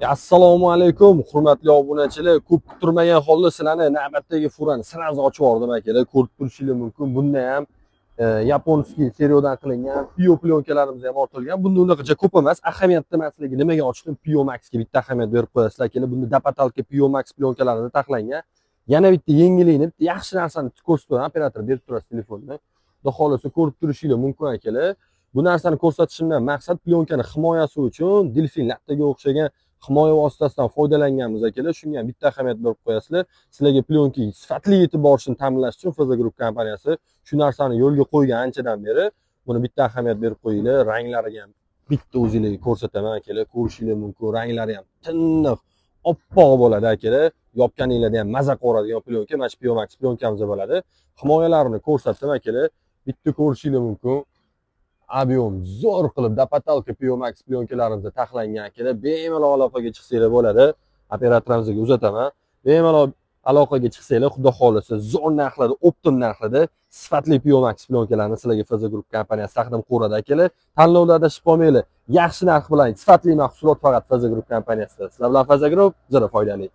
Assalomu alaykum, hurmatli obunachilar. Ko'p kutilmagan holda sizlarni navbatdagi furani sразу ochib yubordim akalar. Ko'rib turishingiz mumkin. Bunda ham yaponskiy seriyadan qilingan Pio plyonkalarimiz ham ortilgan. Bunda unaqacha ko'p emas. Ahamiyatli emasligi nimaga ochdim? Pio Maxga bitta ahamiyat berib qo'yasizlar akalar. Bunda dapatalka Pio Max plyonkalarida taxlangan. Yana bitta yengillikni, bitta yaxshi narsani ko'rsatib operator berib turasiz telefonni. Xudo xolasa ko'rib turishingiz mumkin akalar. Bu narsani ko'rsatishimdan maqsad plyonkani himoyasi uchun delfin lattaga o'xshagan himoya vositasidan foydalanganmiz akalar. Shunga ham bitta ahamiyat berib qo'yasizlar. Sizlarga plyonka sifatli yetib borishini ta'minlash uchun FZ Group kompaniyasi shu narsani yo'lga qo'ygan anchadan beri. Buni bitta ahamiyat berib qo'yinglar. Ranglariga ham bitta o'zingizga ko'rsataman akalar. Ko'rishingiz mumkin. Ranglari ham tiniq, oppoq bo'ladi akalar. Yopganinglarda ham maza qo'radigan plyonka. Mana shu Pio Max plyonkamiz bo'ladi. Himoyalarini ko'rsatdim akalar. Bitta ko'rishingiz mumkin. Объем zo'r qilib dapatalka Pio Max plyonkalarimizda taxlangan akalar. Bemalol aloqaga chiqsanglar bo'ladi. Operatorimizga uzataman. Bemalol aloqaga chiqsanglar, xudo xolasa zo'r narxlarda, optim narxlarda sifatli Pio Max plyonkalarini sizlarga FZ Group kompaniyasi taqdim qiladi akalar. Tanlovda adashib qolmanglar. Yaxshi narx bilan sifatli mahsulot faqat FZ Group kompaniyasida. Sizlar bilan FZ Group zero foydali.